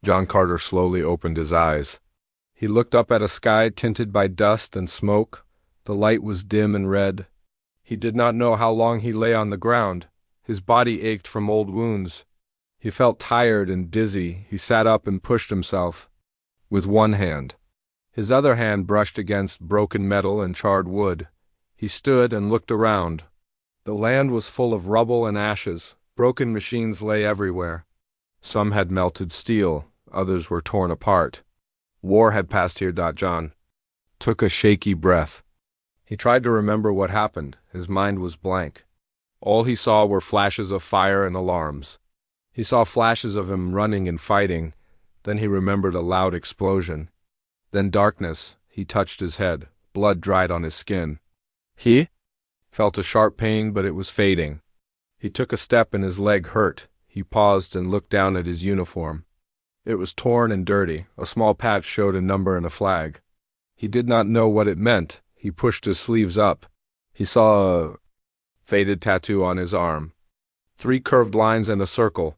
John Carter slowly opened his eyes. He looked up at a sky tinted by dust and smoke. The light was dim and red. He did not know how long he lay on the ground. His body ached from old wounds. He felt tired and dizzy. He sat up and pushed himself with one hand. His other hand brushed against broken metal and charred wood. He stood and looked around. The land was full of rubble and ashes. Broken machines lay everywhere. Some had melted steel. Others were torn apart. War had passed here. John took a shaky breath. He tried to remember what happened. His mind was blank. All he saw were flashes of fire and alarms. He saw flashes of him running and fighting. Then he remembered a loud explosion. Then darkness. He touched his head. Blood dried on his skin. He felt a sharp pain, but it was fading. He took a step and his leg hurt. He paused and looked down at his uniform. It was torn and dirty. A small patch showed a number and a flag. He did not know what it meant. He pushed his sleeves up. He saw a faded tattoo on his arm. 3 curved lines and a circle.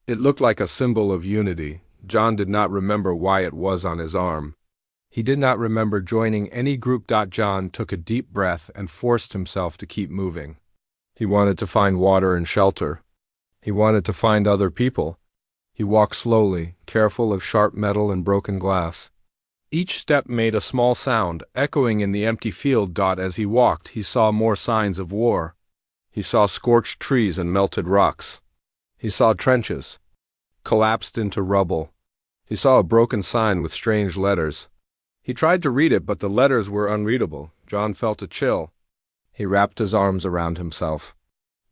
It looked like a symbol of unity. John did not remember why it was on his arm. He did not remember joining any group. John took a deep breath and forced himself to keep moving. He wanted to find water and shelter. He wanted to find other people. He walked slowly, careful of sharp metal and broken glass. Each step made a small sound, echoing in the empty field. As he walked, he saw more signs of war. He saw scorched trees and melted rocks. He saw trenches, collapsed into rubble. He saw a broken sign with strange letters. He tried to read it, but the letters were unreadable. John felt a chill. He wrapped his arms around himself.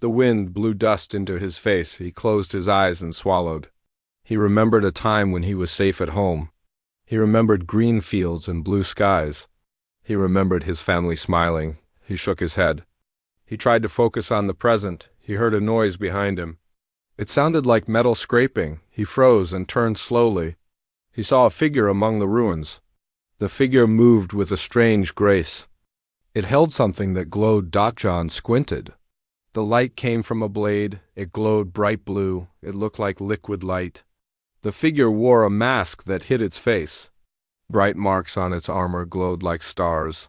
The wind blew dust into his face. He closed his eyes and swallowed. He remembered a time when he was safe at home. He remembered green fields and blue skies. He remembered his family smiling. He shook his head. He tried to focus on the present. He heard a noise behind him. It sounded like metal scraping. He froze and turned slowly. He saw a figure among the ruins. The figure moved with a strange grace. It held something that glowed. John squinted. The light came from a blade. It glowed bright blue. It looked like liquid light. The figure wore a mask that hid its face. Bright marks on its armor glowed like stars.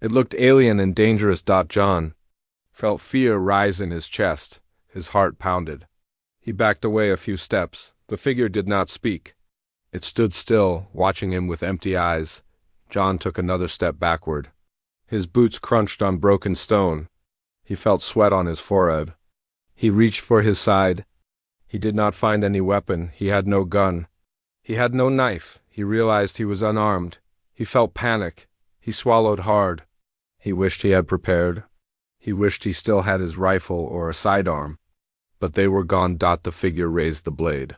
It looked alien and dangerous. John felt fear rise in his chest. His heart pounded. He backed away a few steps. The figure did not speak. It stood still, watching him with empty eyes. John took another step backward. His boots crunched on broken stone. He felt sweat on his forehead. He reached for his side. He did not find any weapon. He had no gun. He had no knife. He realized he was unarmed. He felt panic. He swallowed hard. He wished he had prepared. He wished he still had his rifle or a sidearm. But they were gone. The figure raised the blade.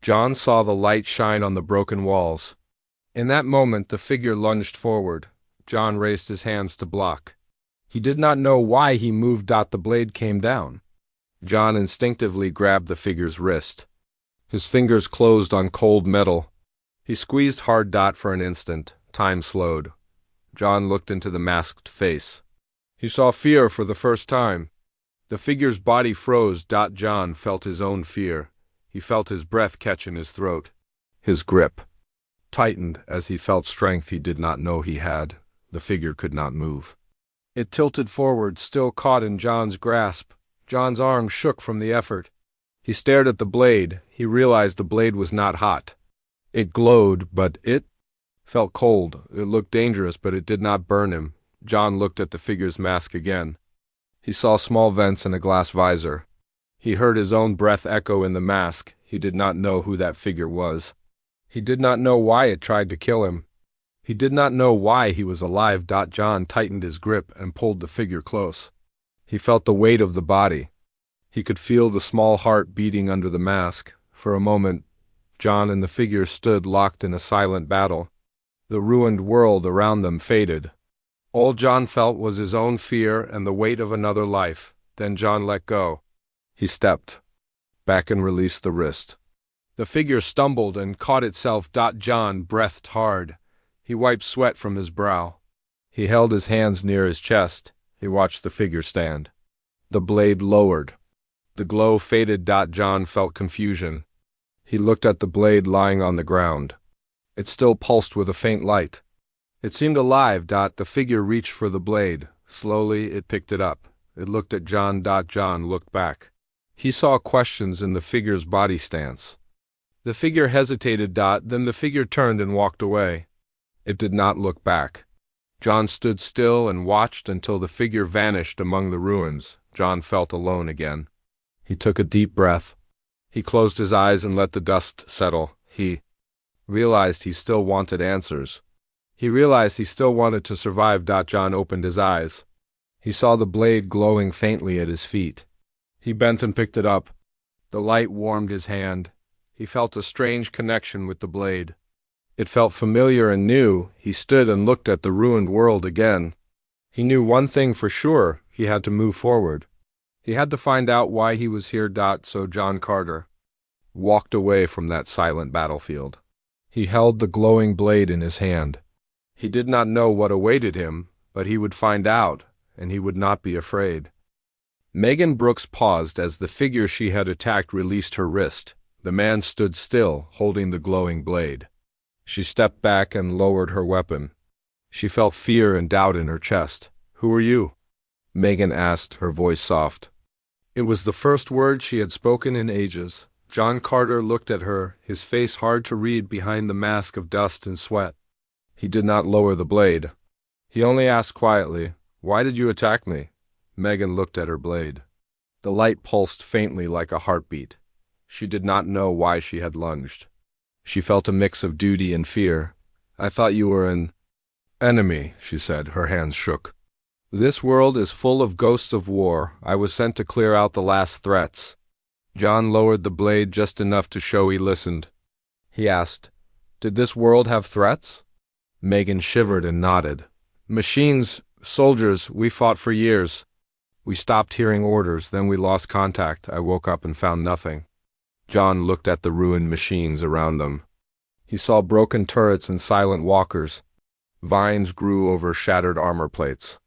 John saw the light shine on the broken walls. In that moment, the figure lunged forward. John raised his hands to block. He did not know why he moved. The blade came down. John instinctively grabbed the figure's wrist. His fingers closed on cold metal. He squeezed hard. For an instant, time slowed. John looked into the masked face. He saw fear for the first time. The figure's body froze. John felt his own fear. He felt his breath catch in his throat. His grip tightened as he felt strength he did not know he had. The figure could not move. It tilted forward, still caught in John's grasp. John's arm shook from the effort. He stared at the blade. He realized the blade was not hot. It glowed, but it felt cold. It looked dangerous, but it did not burn him. John looked at the figure's mask again. He saw small vents and a glass visor. He heard his own breath echo in the mask. He did not know who that figure was. He did not know why it tried to kill him. He did not know why he was alive. John tightened his grip and pulled the figure close. He felt the weight of the body. He could feel the small heart beating under the mask. For a moment, John and the figure stood locked in a silent battle. The ruined world around them faded. All John felt was his own fear and the weight of another life. Then John let go. He stepped back and released the wrist. The figure stumbled and caught itself. John breathed hard. He wiped sweat from his brow. He held his hands near his chest. He watched the figure stand. The blade lowered. The glow faded. John felt confusion. He looked at the blade lying on the ground. It still pulsed with a faint light. It seemed alive. The figure reached for the blade. Slowly, it picked it up. It looked at John. John looked back. He saw questions in the figure's body stance. The figure hesitated. Then the figure turned and walked away. It did not look back. John stood still and watched until the figure vanished among the ruins. John felt alone again. He took a deep breath. He closed his eyes and let the dust settle. He realized he still wanted answers. He realized he still wanted to survive. John opened his eyes. He saw the blade glowing faintly at his feet. He bent and picked it up. The light warmed his hand. He felt a strange connection with the blade. It felt familiar and new. He stood and looked at the ruined world again. He knew one thing for sure: he had to move forward. He had to find out why he was here. So John Carter walked away from that silent battlefield. He held the glowing blade in his hand. He did not know what awaited him, but he would find out, and he would not be afraid. Megan Brooks paused as the figure she had attacked released her wrist. The man stood still, holding the glowing blade. She stepped back and lowered her weapon. She felt fear and doubt in her chest. "Who are you?" Megan asked, her voice soft. It was the first word she had spoken in ages. John Carter looked at her, his face hard to read behind the mask of dust and sweat. He did not lower the blade. He only asked quietly, "Why did you attack me?" Megan looked at her blade. The light pulsed faintly like a heartbeat. She did not know why she had lunged. She felt a mix of duty and fear. "I thought you were an enemy," she said. Her hands shook. "This world is full of ghosts of war. I was sent to clear out the last threats." John lowered the blade just enough to show he listened. He asked, "Did this world have threats?" Megan shivered and nodded. "Machines, soldiers, we fought for years. We stopped hearing orders, then we lost contact. I woke up and found nothing." John looked at the ruined machines around them. He saw broken turrets and silent walkers. Vines grew over shattered armor plates.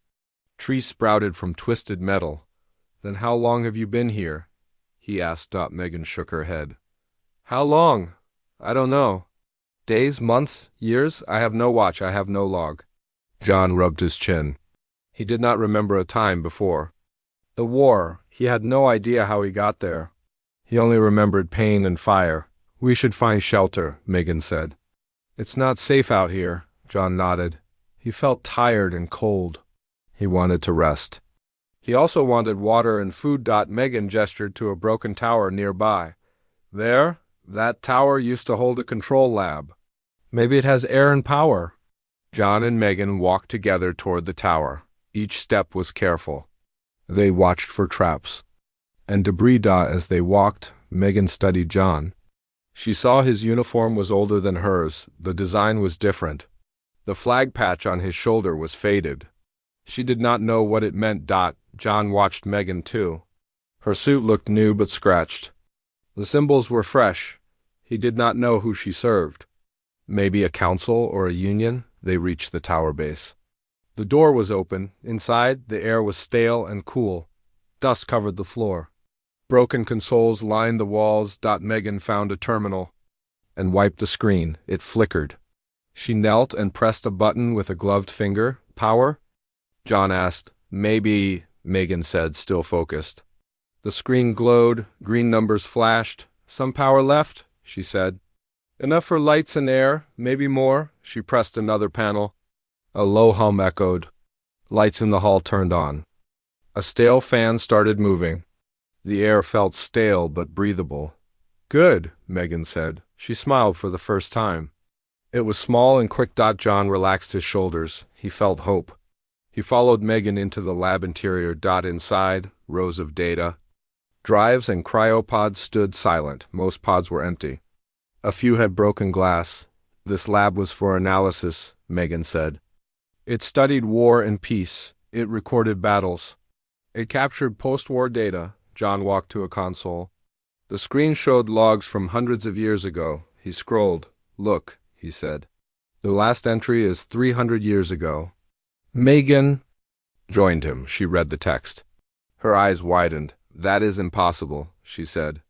Trees sprouted from twisted metal. "Then how long have you been here?" he asked. Megan shook her head. "How long? I don't know. Days, months, years? I have no watch, I have no log." John rubbed his chin. He did not remember a time before. The war, he had no idea how he got there. He only remembered pain and fire. "We should find shelter," Megan said. "It's not safe out here," John nodded. He felt tired and cold. He wanted to rest. He also wanted water and food. Megan gestured to a broken tower nearby. "There, that tower used to hold a control lab. Maybe it has air and power." John and Megan walked together toward the tower. Each step was careful. They watched for traps and debris. As they walked, Megan studied John. She saw his uniform was older than hers. The design was different. The flag patch on his shoulder was faded. She did not know what it meant. John watched Megan too. Her suit looked new but scratched. The symbols were fresh. He did not know who she served. Maybe a council or a union. They reached the tower base. The door was open. Inside, the air was stale and cool. Dust covered the floor. Broken consoles lined the walls. Megan found a terminal and wiped the screen. It flickered. She knelt and pressed a button with a gloved finger. "Power?" John asked. "Maybe," Megan said, still focused. The screen glowed. Green numbers flashed. "Some power left," she said. "Enough for lights and air, maybe more." She pressed another panel. A low hum echoed. Lights in the hall turned on. A stale fan started moving. The air felt stale but breathable. "Good," Megan said. She smiled for the first time. It was small and quick. John relaxed his shoulders. He felt hope. He followed Megan into the lab interior. Inside, rows of data. Drives and cryopods stood silent. Most pods were empty. A few had broken glass. This lab was for analysis, Megan said. It studied war and peace. It recorded battles. It captured post-war data. John walked to a console. The screen showed logs from hundreds of years ago. He scrolled. "Look," he said. "The last entry is 300 years ago." Megan joined him. She read the text. Her eyes widened. "That is impossible," she said.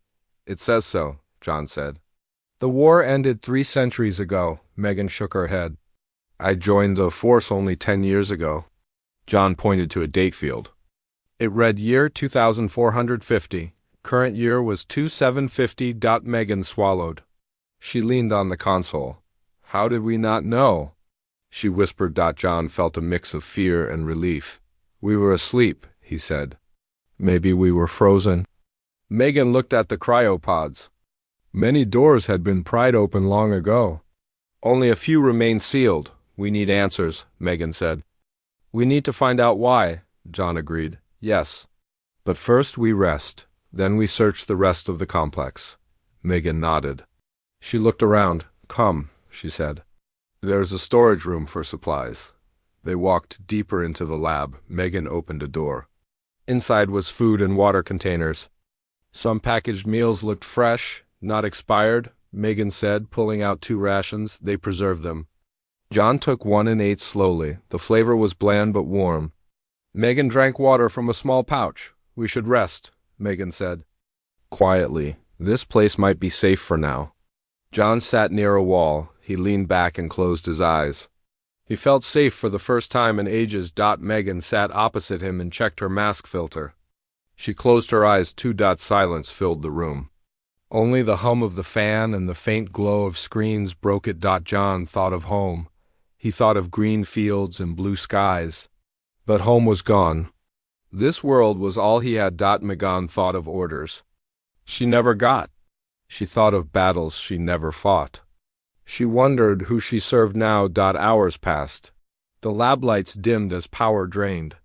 "It says so," John said. The war ended 3 centuries ago, Megan shook her head. I joined the force only 10 years ago. John pointed to a date field. It read year 2450. Current year was 2750. Megan swallowed. She leaned on the console. How did we not know? She whispered. John felt a mix of fear and relief. We were asleep, he said. Maybe we were frozen. Megan looked at the cryopods. Many doors had been pried open long ago. Only a few remain sealed. We need answers, Megan said. We need to find out why, John agreed. Yes. But first we rest. Then we search the rest of the complex. Megan nodded. She looked around. Come, she said. There's a storage room for supplies. They walked deeper into the lab. Megan opened a door. Inside was food and water containers. Some packaged meals looked fresh, not expired, Megan said, pulling out 2 rations. They preserved them. John took one and ate slowly. The flavor was bland but warm. Megan drank water from a small pouch. We should rest, Megan said. Quietly, this place might be safe for now. John sat near a wall. He leaned back and closed his eyes. He felt safe for the first time in ages. Megan sat opposite him and checked her mask filter. She closed her eyes. Silence filled the room. Only the hum of the fan and the faint glow of screens broke it. John thought of home. He thought of green fields and blue skies. But home was gone. This world was all he had. Megan thought of orders she never got. She thought of battles she never fought. She wondered who she served now. Hours passed. The lab lights dimmed as power drained.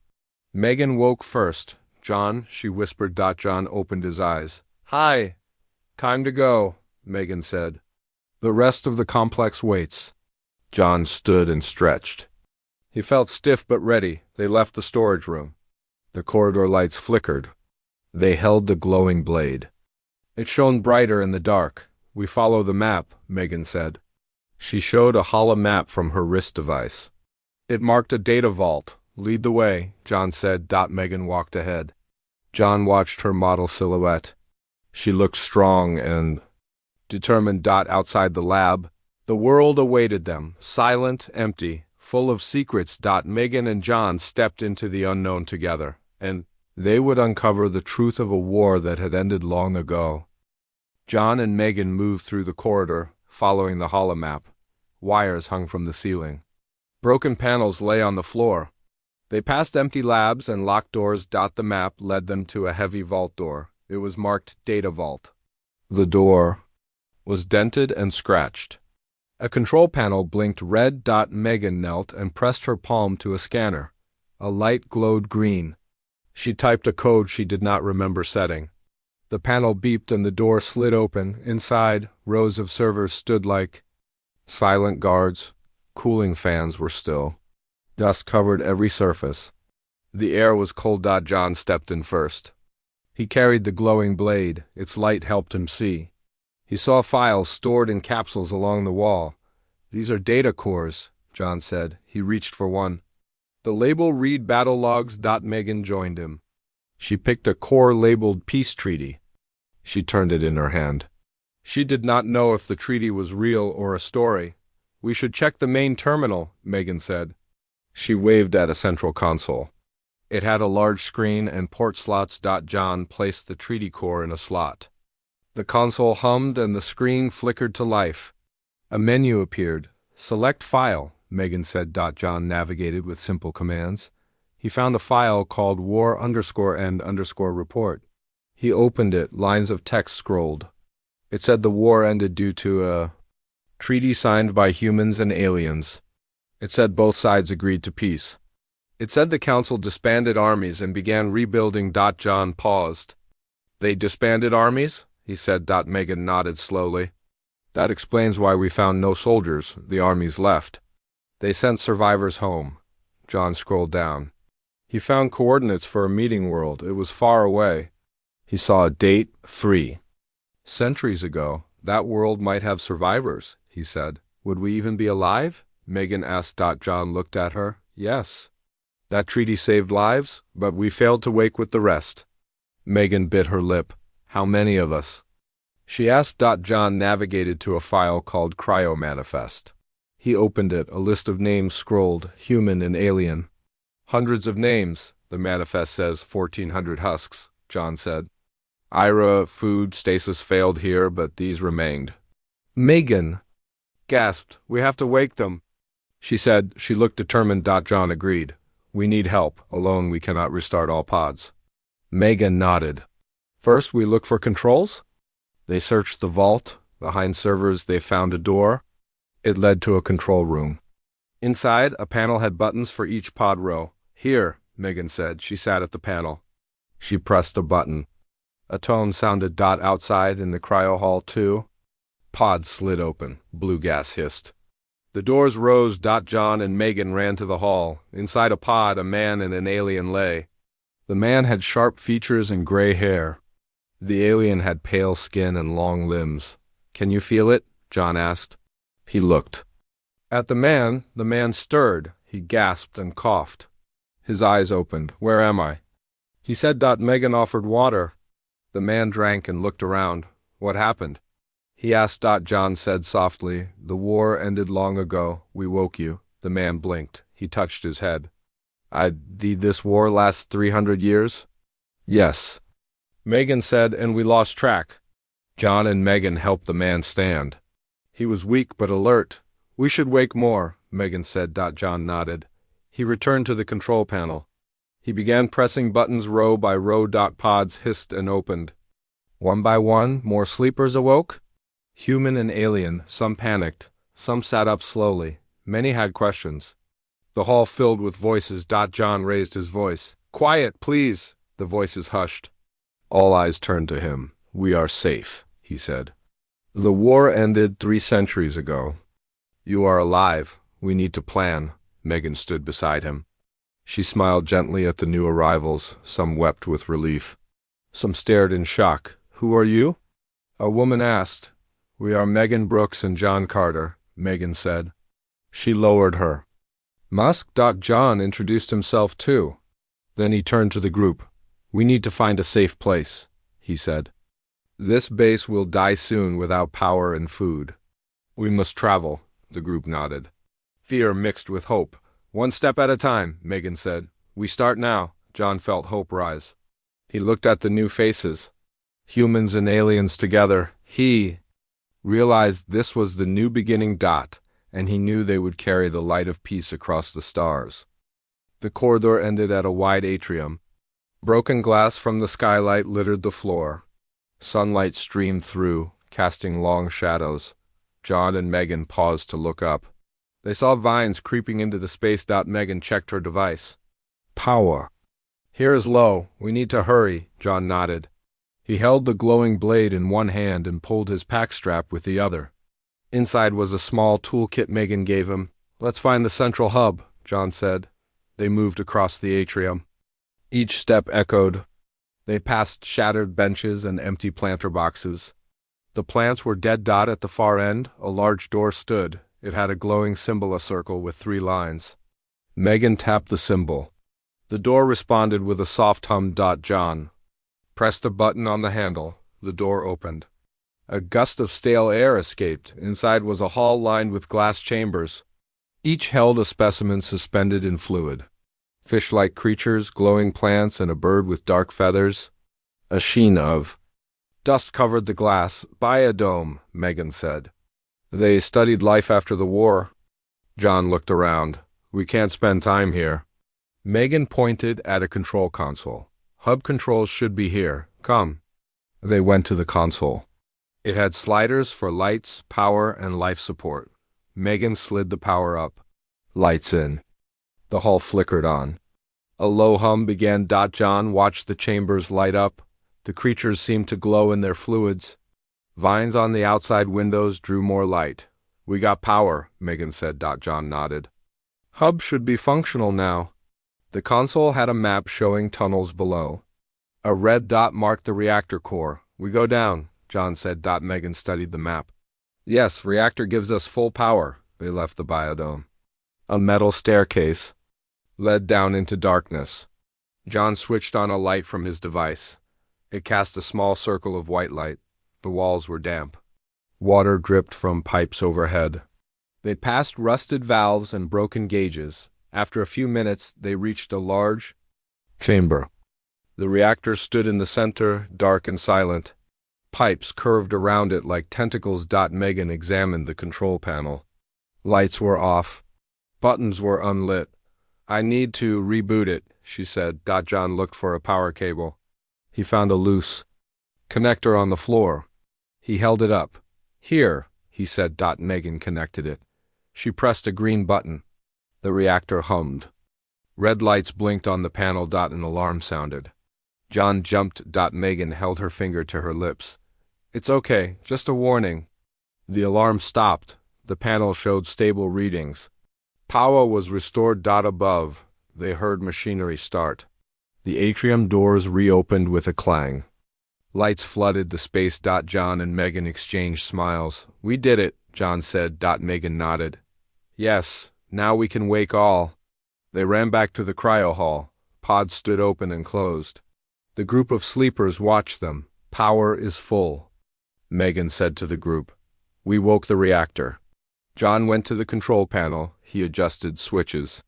Megan woke first. John, she whispered. John opened his eyes. Hi. Time to go, Megan said. The rest of the complex waits. John stood and stretched. He felt stiff but ready. They left the storage room. The corridor lights flickered. They held the glowing blade. It shone brighter in the dark. We follow the map, Megan said. She showed a hollow map from her wrist device. It marked a data vault. Lead the way, John said. Megan walked ahead. John watched her model silhouette. She looked strong and determined. Outside the lab, the world awaited them, silent, empty, full of secrets. Megan and John stepped into the unknown together, and they would uncover the truth of a war that had ended long ago. John and Megan moved through the corridor, following the holomap. Wires hung from the ceiling. Broken panels lay on the floor. They passed empty labs and locked doors. The map led them to a heavy vault door. It was marked Data Vault. The door was dented and scratched. A control panel blinked red. Megan knelt and pressed her palm to a scanner. A light glowed green. She typed a code she did not remember setting. The panel beeped and the door slid open. Inside, rows of servers stood like silent guards. Cooling fans were still. Dust covered every surface. The air was cold. John stepped in first. He carried the glowing blade. Its light helped him see. He saw files stored in capsules along the wall. These are data cores, John said. He reached for one. The label read battle logs. Megan joined him. She picked a core labeled Peace Treaty. She turned it in her hand. She did not know if the treaty was real or a story. We should check the main terminal, Megan said. She waved at a central console. It had a large screen and port slots. John placed the treaty core in a slot. The console hummed and the screen flickered to life. A menu appeared. Select file, Megan said. John navigated with simple commands. He found a file called war_end_report. He opened it. Lines of text scrolled. It said the war ended due to a treaty signed by humans and aliens. It said both sides agreed to peace. It said the council disbanded armies and began rebuilding. John paused. They disbanded armies? He said. Megan nodded slowly. That explains why we found no soldiers. The armies left. They sent survivors home. John scrolled down. He found coordinates for a meeting world. It was far away. He saw a date, 3 centuries ago. That world might have survivors, he said. Would we even be alive? Megan asked. John looked at her. Yes. That treaty saved lives, but we failed to wake with the rest. Megan bit her lip. How many of us? She asked. John navigated to a file called Cryo Manifest. He opened it, a list of names scrolled, human and alien. Hundreds of names, the manifest says. 1,400 husks, John said. Ira, food, stasis failed here, but these remained. Megan gasped. We have to wake them, she said. She looked determined. John agreed. We need help. Alone we cannot restart all pods. Megan nodded. First we look for controls? They searched the vault. Behind servers they found a door. It led to a control room. Inside, a panel had buttons for each pod row. Here, Megan said. She sat at the panel. She pressed a button. A tone sounded. Outside in the cryo hall too. Pods slid open. Blue gas hissed. The doors rose. John and Megan ran to the hall. Inside a pod, a man and an alien lay. The man had sharp features and gray hair. The alien had pale skin and long limbs. Can you feel it? John asked. He looked. At the man stirred. He gasped and coughed. His eyes opened. Where am I? He said. Megan offered water. The man drank and looked around. What happened? He asked. John said softly, The war ended long ago. We woke you. The man blinked. He touched his head. Did this war last 300 years? Yes. Megan said, and we lost track. John and Megan helped the man stand. He was weak but alert. We should wake more, Megan said. John nodded. He returned to the control panel. He began pressing buttons row by row. Pods hissed and opened. One by one, more sleepers awoke. Human and alien, some panicked, some sat up slowly. Many had questions. The hall filled with voices. John raised his voice. Quiet, please. The voices hushed. All eyes turned to him. We are safe, he said. The war ended 3 centuries ago. You are alive. We need to plan. Megan stood beside him. She smiled gently at the new arrivals. Some wept with relief. Some stared in shock. Who are you? A woman asked. We are Megan Brooks and John Carter, Megan said. She lowered her. Musk. John introduced himself too. Then he turned to the group. We need to find a safe place, he said. This base will die soon without power and food. We must travel, the group nodded. Fear mixed with hope. One step at a time, Megan said. We start now. John felt hope rise. He looked at the new faces. Humans and aliens together. He realized this was the new beginning. And he knew they would carry the light of peace across the stars. The corridor ended at a wide atrium. Broken glass from the skylight littered the floor. Sunlight streamed through, casting long shadows. John and Megan paused to look up. They saw vines creeping into the space. Megan checked her device. Power. Here is low. We need to hurry, John nodded. He held the glowing blade in one hand and pulled his pack strap with the other. Inside was a small toolkit Megan gave him. Let's find the central hub, John said. They moved across the atrium. Each step echoed. They passed shattered benches and empty planter boxes. The plants were dead. At the far end, a large door stood. It had a glowing symbol, a circle with 3 lines. Megan tapped the symbol. The door responded with a soft hum. John pressed a button on the handle. The door opened. A gust of stale air escaped. Inside was a hall lined with glass chambers. Each held a specimen suspended in fluid. Fish-like creatures, glowing plants, and a bird with dark feathers. A sheen of dust covered the glass. Biodome, Megan said. They studied life after the war. John looked around. We can't spend time here. Megan pointed at a control console. Hub controls should be here. Come. They went to the console. It had sliders for lights, power, and life support. Megan slid the power up. Lights in. The hall flickered on. A low hum began. John watched the chambers light up. The creatures seemed to glow in their fluids. Vines on the outside windows drew more light. We got power, Megan said. John nodded. Hub should be functional now. The console had a map showing tunnels below. A red dot marked the reactor core. We go down, John said. Megan studied the map. Yes, reactor gives us full power. They left the biodome. A metal staircase led down into darkness. John switched on a light from his device. It cast a small circle of white light. The walls were damp. Water dripped from pipes overhead. They passed rusted valves and broken gauges. After a few minutes, they reached a large chamber. The reactor stood in the center, dark and silent. Pipes curved around it like tentacles. Megan examined the control panel. Lights were off. Buttons were unlit. "I need to reboot it," she said. John looked for a power cable. He found a loose connector on the floor. He held it up. "Here," he said. Megan connected it. She pressed a green button. The reactor hummed. Red lights blinked on the panel. An alarm sounded. John jumped. Megan held her finger to her lips. "It's okay, just a warning." The alarm stopped. The panel showed stable readings. Power was restored. Above, they heard machinery start. The atrium doors reopened with a clang. Lights flooded the space. John and Megan exchanged smiles. "We did it," John said. Megan nodded. "Yes, now we can wake all." They ran back to the cryo hall. Pods stood open and closed. The group of sleepers watched them. "Power is full," Megan said to the group. "We woke the reactor." John went to the control panel. He adjusted switches.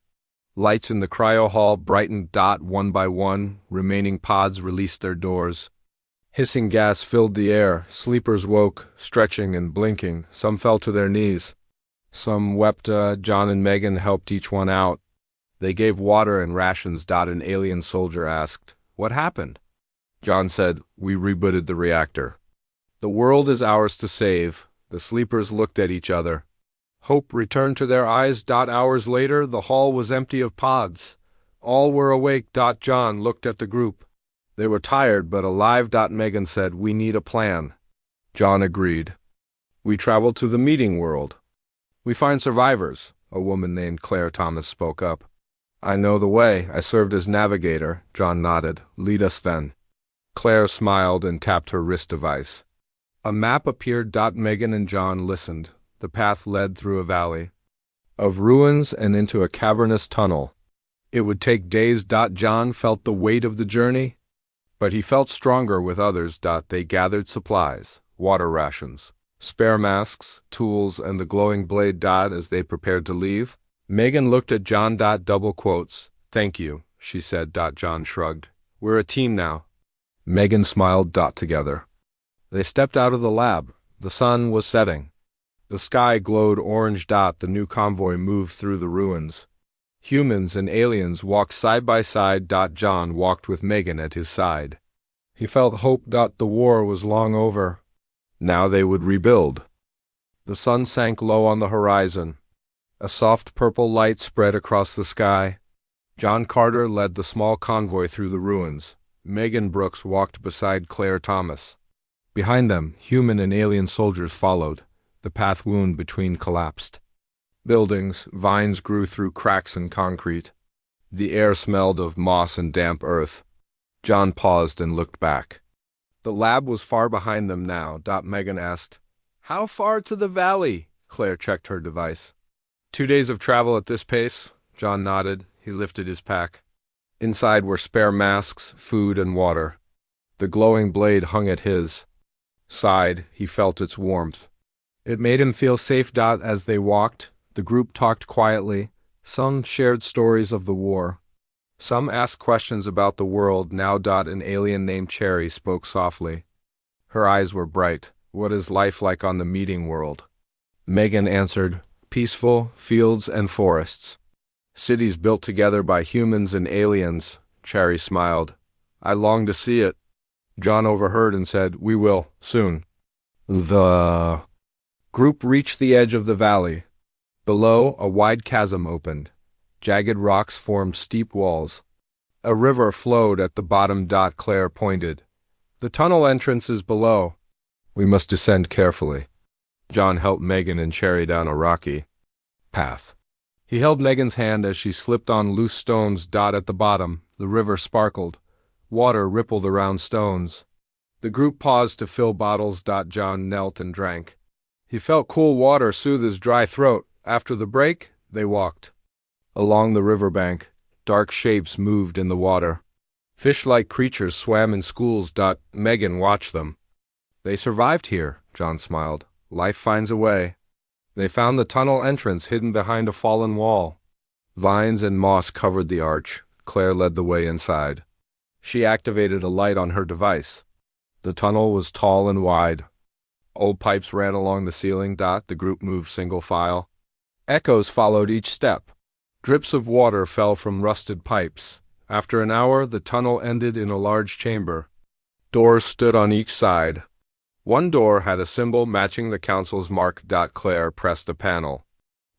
Lights in the cryo hall brightened. One by one, remaining pods released their doors. Hissing gas filled the air. Sleepers woke, stretching and blinking. Some fell to their knees. Some wept. John and Megan helped each one out. They gave water and rations. An alien soldier asked, "What happened?" John said, "We rebooted the reactor. The world is ours to save." The sleepers looked at each other. Hope returned to their eyes. Hours later, the hall was empty of pods. All were awake. John looked at the group. They were tired but alive. Megan said, "We need a plan." John agreed. "We travel to the meeting world. We find survivors." A woman named Claire Thomas spoke up. "I know the way. I served as navigator." John nodded. "Lead us then." Claire smiled and tapped her wrist device. A map appeared. Megan and John listened. The path led through a valley of ruins and into a cavernous tunnel. It would take days. John felt the weight of the journey, but he felt stronger with others. They gathered supplies, water rations, spare masks, tools, and the glowing blade. As they prepared to leave, Megan looked at John. Double quotes. "Thank you," she said. John shrugged. "We're a team now." Megan smiled. Together. They stepped out of the lab. The sun was setting. The sky glowed orange. The new convoy moved through the ruins. Humans and aliens walked side by side. John walked with Megan at his side. He felt hope. The war was long over. Now they would rebuild. The sun sank low on the horizon. A soft purple light spread across the sky. John Carter led the small convoy through the ruins. Megan Brooks walked beside Claire Thomas. Behind them, human and alien soldiers followed. The path wound between collapsed buildings. Vines grew through cracks in concrete. The air smelled of moss and damp earth. John paused and looked back. The lab was far behind them now. Megan asked, "How far to the valley?" Claire checked her device. 2 days of travel at this pace." John nodded. He lifted his pack. Inside were spare masks, food, and water. The glowing blade hung at his side. He felt its warmth. It made him feel safe. As they walked, the group talked quietly. Some shared stories of the war. Some asked questions about the world. Now an alien named Cherry spoke softly. Her eyes were bright. "What is life like on the meeting world?" Megan answered, "Peaceful, fields and forests. Cities built together by humans and aliens." Cherry smiled. "I long to see it." John overheard and said, "We will, soon." The group reached the edge of the valley. Below, a wide chasm opened. Jagged rocks formed steep walls. A river flowed at the bottom. Claire pointed. "The tunnel entrance is below. We must descend carefully." John helped Megan and Cherry down a rocky path. He held Megan's hand as she slipped on loose stones. At the bottom, the river sparkled. Water rippled around stones. The group paused to fill bottles. John knelt and drank. He felt cool water soothe his dry throat. After the break, they walked along the riverbank. Dark shapes moved in the water. Fish-like creatures swam in schools. Megan watched them. They survived here, John smiled. Life finds a way. They found the tunnel entrance hidden behind a fallen wall. Vines and moss covered the arch. Claire led the way inside. She activated a light on her device. The tunnel was tall and wide. Old pipes ran along the ceiling. The group moved single file. Echoes followed each step. Drips of water fell from rusted pipes. After an hour, the tunnel ended in a large chamber. Doors stood on each side. One door had a symbol matching the council's mark. Claire pressed a panel.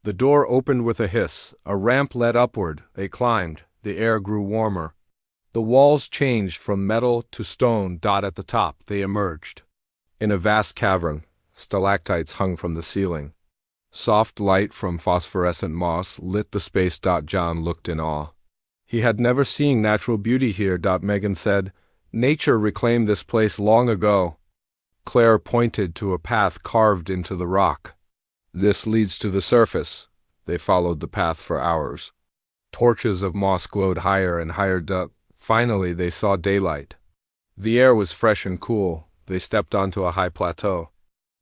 The door opened with a hiss. A ramp led upward. They climbed. The air grew warmer. The walls changed from metal to stone. At the top, they emerged. In a vast cavern, stalactites hung from the ceiling. Soft light from phosphorescent moss lit the space. John looked in awe. He had never seen natural beauty here. Megan said, "Nature reclaimed this place long ago." Claire pointed to a path carved into the rock. "This leads to the surface." They followed the path for hours. Torches of moss glowed higher and higher. Finally, they saw daylight. The air was fresh and cool. They stepped onto a high plateau.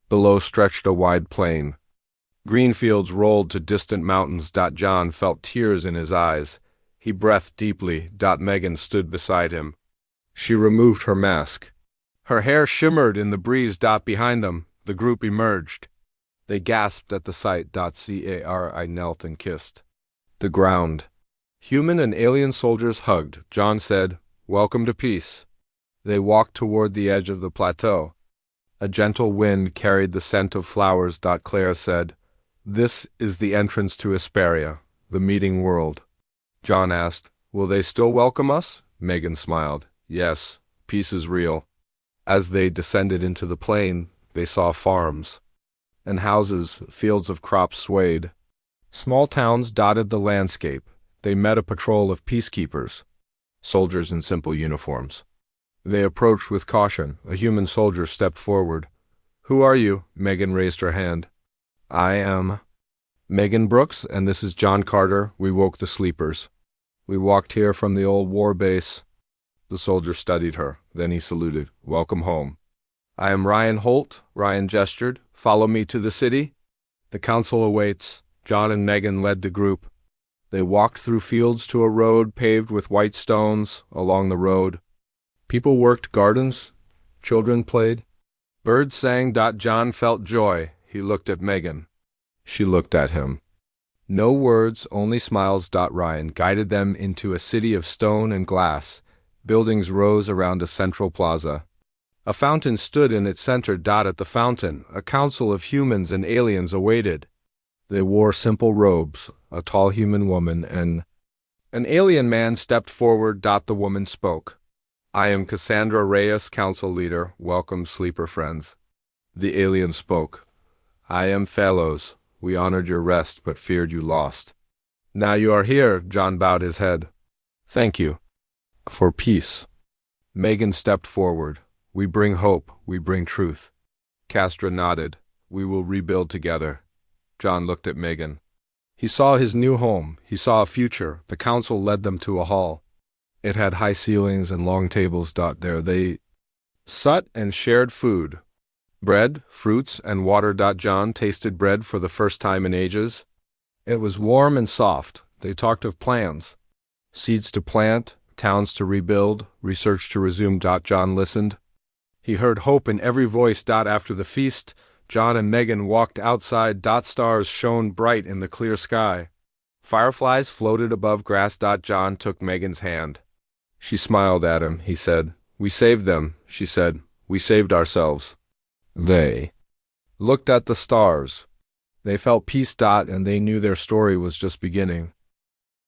Below stretched a wide plain. Green fields rolled to distant mountains. John felt tears in his eyes. He breathed deeply. Megan stood beside him. She removed her mask. Her hair shimmered in the breeze. Behind them, the group emerged. They gasped at the sight. Cari knelt and kissed the ground. Human and alien soldiers hugged. John said, "Welcome to peace." They walked toward the edge of the plateau. A gentle wind carried the scent of flowers. Claire said, "This is the entrance to Hesperia, the meeting world." John asked, "Will they still welcome us?" Megan smiled. "Yes, peace is real." As they descended into the plain, they saw farms and houses. Fields of crops swayed. Small towns dotted the landscape. They met a patrol of peacekeepers, soldiers in simple uniforms. They approached with caution. A human soldier stepped forward. "Who are you?" Megan raised her hand. "I am Megan Brooks, and this is John Carter. We woke the sleepers. We walked here from the old war base." The soldier studied her. Then he saluted. "Welcome home." "I am Ryan Holt." Ryan gestured. "Follow me to the city." "The council awaits." John and Megan led the group. They walked through fields to a road paved with white stones. Along the road, people worked gardens. Children played. Birds sang. John felt joy. He looked at Megan. She looked at him. No words, only smiles. Ryan guided them into a city of stone and glass. Buildings rose around a central plaza. A fountain stood in its center. At the fountain, a council of humans and aliens awaited. They wore simple robes. A tall human woman and an alien man stepped forward. The woman spoke. "I am Cassandra Reyes, council leader. Welcome, sleeper friends." The alien spoke. "I am Fellows. We honored your rest, but feared you lost. Now you are here." John bowed his head. "Thank you. For peace." Megan stepped forward. "We bring hope. We bring truth." Castra nodded. "We will rebuild together." John looked at Megan. He saw his new home. He saw a future. The council led them to a hall. It had high ceilings and long tables. There they sat and shared food. Bread, fruits, and water. John tasted bread for the first time in ages. It was warm and soft. They talked of plans. Seeds to plant, towns to rebuild, research to resume. John listened. He heard hope in every voice. After the feast, John and Megan walked outside. Stars shone bright in the clear sky. Fireflies floated above grass. John took Megan's hand. She smiled at him. He said, "We saved them." She said, "We saved ourselves." They looked at the stars. They felt peace. And they knew their story was just beginning.